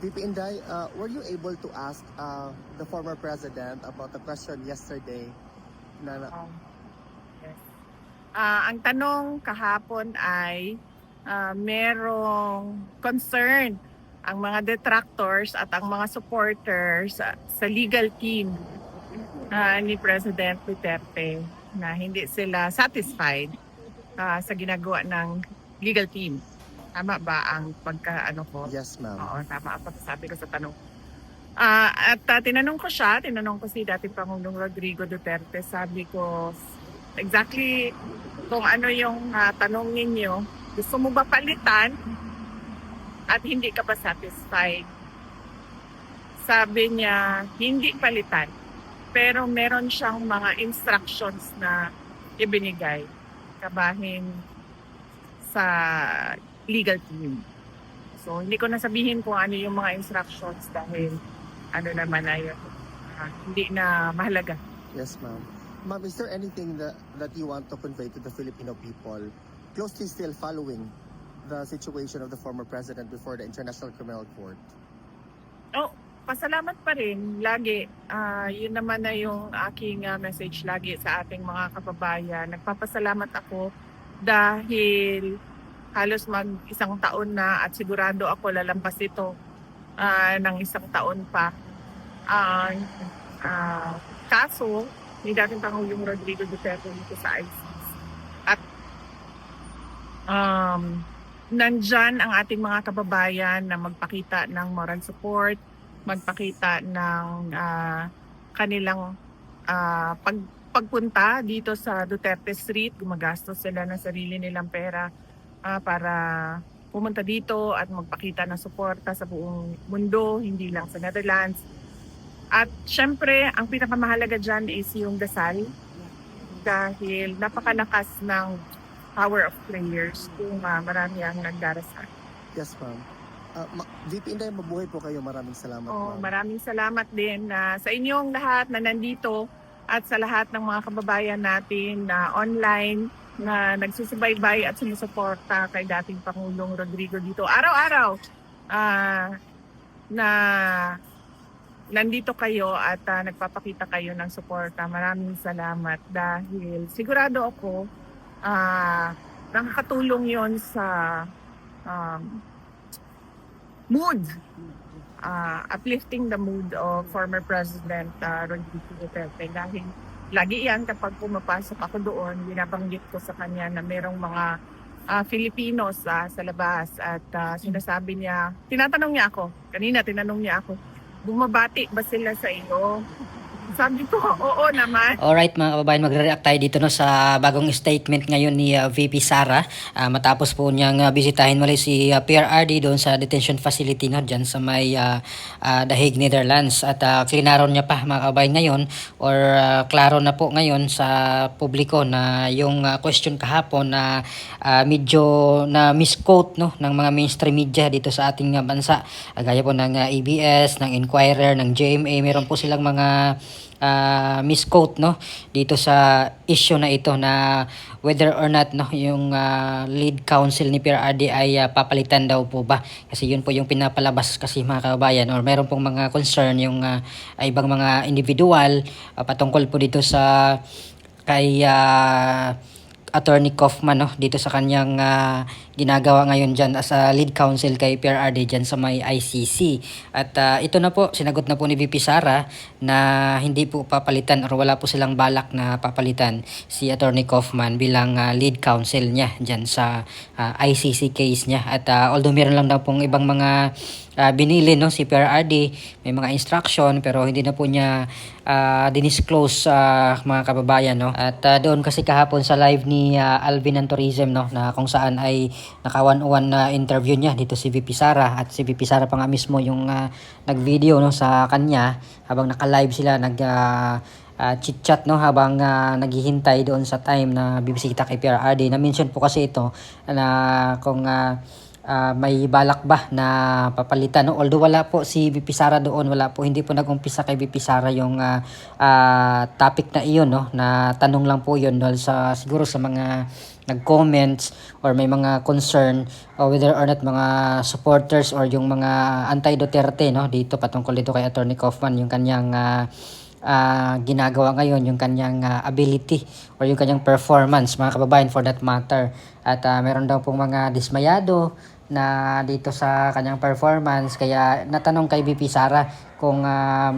VP Inday, were you able to ask the former president about the question yesterday? Yes. Ang tanong kahapon ay merong concern ang mga detractors at ang mga supporters sa legal team ni President Duterte na hindi sila satisfied sa ginagawa ng legal team. Tama ba ang pagka-ano ko? Yes, ma'am. Oo, tama ang pagsasabi ko sa tanong. Tinanong ko si dating Pangulong Rodrigo Duterte, sabi ko, exactly kung ano yung tanong ninyo, gusto mo ba palitan at hindi ka ba satisfied? Sabi niya, hindi palitan, pero meron siyang mga instructions na ibinigay kabahin sa legal team. So, hindi ko nasabihin kung ano yung mga instructions dahil ano naman na yun, hindi na mahalaga. Yes, ma'am. Ma'am, is there anything that you want to convey to the Filipino people closely still following the situation of the former president before the International Criminal Court? Pasalamat pa rin lagi. Yun naman na yung aking message lagi sa ating mga kababayan. Nagpapasalamat ako dahil halos isang taon na at sigurado ako lalampas ito ng isang taon pa. Kaso ni dating Pangulong Rodrigo Duterte dito sa ICC. At nandyan ang ating mga kababayan na magpakita ng moral support, magpakita ng kanilang pagpunta dito sa Duterte Street. Gumagastos sila ng sarili nilang pera para pumunta dito at magpakita ng suporta sa buong mundo, hindi lang sa Netherlands. At syempre, ang pinakamahalaga dyan is yung dasal dahil napakalakas ng power of prayers kung marami ang nagdarasal. Yes, ma'am. VP Inday, mabuhay po kayo. Maraming salamat, ma'am. Maraming salamat din sa inyong lahat na nandito at sa lahat ng mga kababayan natin na online na nagsusubaybay at sumusuporta kay dating Pangulong Rodrigo dito. Araw-araw na nandito kayo at nagpapakita kayo ng suporta. Maraming salamat dahil sigurado ako nakakatulong yon sa mood, uplifting the mood of former President Rodrigo Duterte. Dahil lagi yan kapag pumapasok ako doon, binabanggit ko sa kanya na merong mga Filipinos sa labas at sinasabi niya, tinanong niya ako, bumabati ba sila sa iyo? Sabi ko, oo naman. Alright mga kababayan, magre-react tayo dito no, sa bagong statement ngayon ni VP Sara matapos po niyang bisitahin muli si PRRD doon sa detention facility no, dyan sa may The Hague, Netherlands. At klinaron niya pa mga kababayan ngayon or klaro na po ngayon sa publiko na yung question kahapon na medyo na misquote no, ng mga mainstream media dito sa ating bansa. Gaya po ng ABS, ng Inquirer, ng GMA, meron po silang mga misquote no dito sa issue na ito na whether or not no yung lead counsel ni PRRD ay papalitan daw po ba, kasi yun po yung pinapalabas kasi mga kababayan, or meron pong mga concern yung ibang mga individual patungkol po dito sa kay Attorney Kaufman no dito sa kanyang ginagawa ngayon dyan as a lead counsel kay PRRD dyan sa may ICC. At ito na po, sinagot na po ni VP Sara na hindi po papalitan or wala po silang balak na papalitan si Attorney Kaufman bilang lead counsel niya dyan sa ICC case niya. At although meron lang daw pong ibang mga binili no si PRRD, may mga instruction pero hindi na po niya dinisclose mga kababayan no. At doon kasi kahapon sa live ni Alvin and Tourism no, na kung saan ay naka-1-on-1 na interview niya dito si VP Sara, at si VP Sara pa nga mismo yung nag-video no sa kanya habang naka-live sila, chit-chat no habang naghihintay doon sa time na bibisita kay PRRD. Na mention po kasi ito na kung may balak ba na papalitan, no? Although wala po si VP Sara doon, hindi po nag-umpisa kay VP Sara yung topic na iyon, no? Na tanong lang po yun dahil siguro sa mga nag-comments or may mga concern whether or not mga supporters or yung mga anti-Duterte, no, dito patungkol dito kay Attorney Kaufman, yung kanyang ginagawa ngayon, yung kanyang ability or yung kanyang performance, mga kababayan, for that matter. At meron daw pong mga dismayado na dito sa kanyang performance, kaya natanong kay VP Sara kung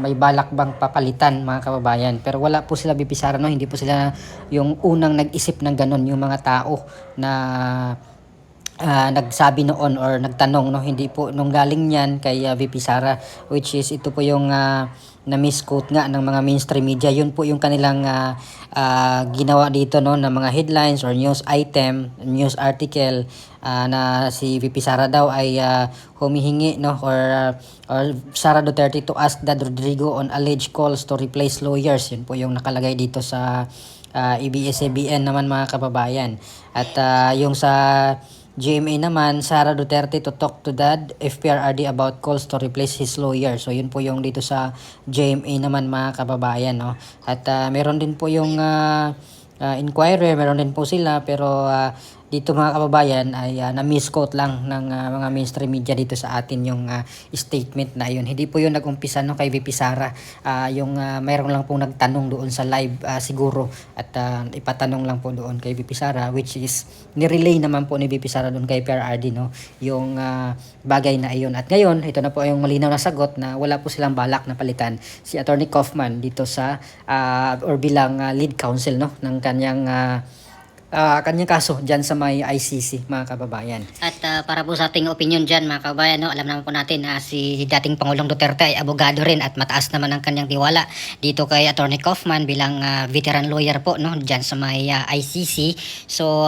may balak bang papalitan, mga kababayan. Pero wala po sila, VP Sara, no? Hindi po sila yung unang nag-isip ng ganun, yung mga tao na nagsabi noon or nagtanong, no? Hindi po nung galing yan kay VP Sara, which is ito po yung na misquote nga ng mga mainstream media. Yun po yung kanilang ginawa dito, no, ng mga headlines or news item, news article, na si VP Sara daw ay humihingi, no, or Sara Duterte to ask Dad Rodrigo on alleged calls to replace lawyers. Yun po yung nakalagay dito sa ABS-CBN naman, mga kababayan. At yung sa GMA naman, Sara Duterte to talk to Dad FPRRD about calls to replace his lawyer. So yun po yung dito sa GMA naman, mga kababayan, no. At meron din po yung Inquirer, meron din po sila, pero dito, mga kababayan, ay na-misquote lang ng mga mainstream media dito sa atin yung statement na yun. Hindi po yun nag-umpisa, no, kay VP Sara. Yung mayroon lang pong nagtanong doon sa live siguro, at ipatanong lang po doon kay VP Sara, which is nirelay naman po ni VP Sara doon kay PRRD, no, yung bagay na iyon. At ngayon, ito na po yung malinaw na sagot na wala po silang balak na palitan si Attorney Kaufman dito sa or bilang lead counsel, no, ng kanyang kaso dyan sa may ICC, mga kababayan. At para po sa ating opinion dyan, mga kabayan, no, alam naman po natin na si dating Pangulong Duterte ay abogado rin at mataas naman ang kanyang tiwala dito kay Attorney Kaufman bilang veteran lawyer po, no, dyan sa may ICC. So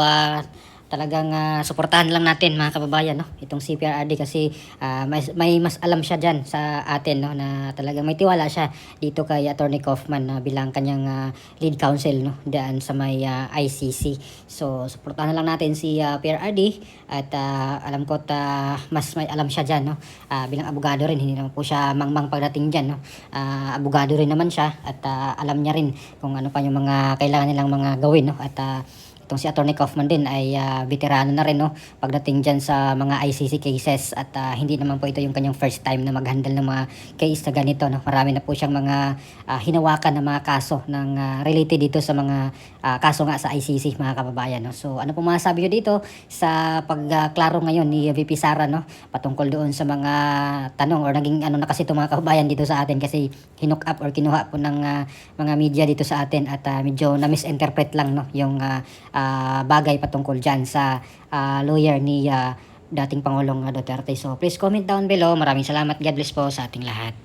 talagang suportahan lang natin, mga kababayan, no, itong CPRRD kasi may mas alam siya dyan sa atin, no, na talagang may tiwala siya dito kay Attorney Kaufman bilang kanyang lead counsel, no, dyan sa may ICC. So suportahan lang natin si PRRD at alam ko mas may alam siya dyan, no, bilang abogado rin, hindi naman po siya mangmang pagdating dyan, no. Abogado rin naman siya at alam niya rin kung ano pa yung mga kailangan nilang mga gawin, no. At itong si Attorney Kaufman din ay veterano na rin, no, pagdating dyan sa mga ICC cases at hindi naman po ito yung kanyang first time na mag-handle ng mga case na ganito, no. Marami na po siyang mga hinawakan na mga kaso ng related dito sa mga kaso nga sa ICC, mga kababayan, no. So ano po masasabi nyo dito sa pagklaro ngayon ni VP Sara, no, patungkol doon sa mga tanong or naging ano na kasi ito, mga kababayan, dito sa atin kasi hinook up or kinuha po ng mga media dito sa atin at medyo na-misinterpret lang, no, yung bagay patungkol dyan sa lawyer ni dating Pangulong Duterte. So please comment down below. Maraming salamat. God bless po sa ating lahat.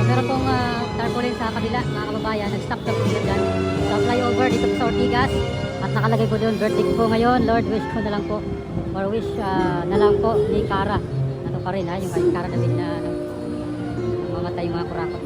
Meron pong tarpaulin sa kabila, mga kababayan. Nag-stop na po sila dyan sa flyover dito sa Ortigas. At nakalagay po doon, birthday ko po ngayon. Lord, wish ko na lang po. Or wish na lang po ni Cara. Ano pa rin, yung kay Cara David na mamatay yung mga kurakot.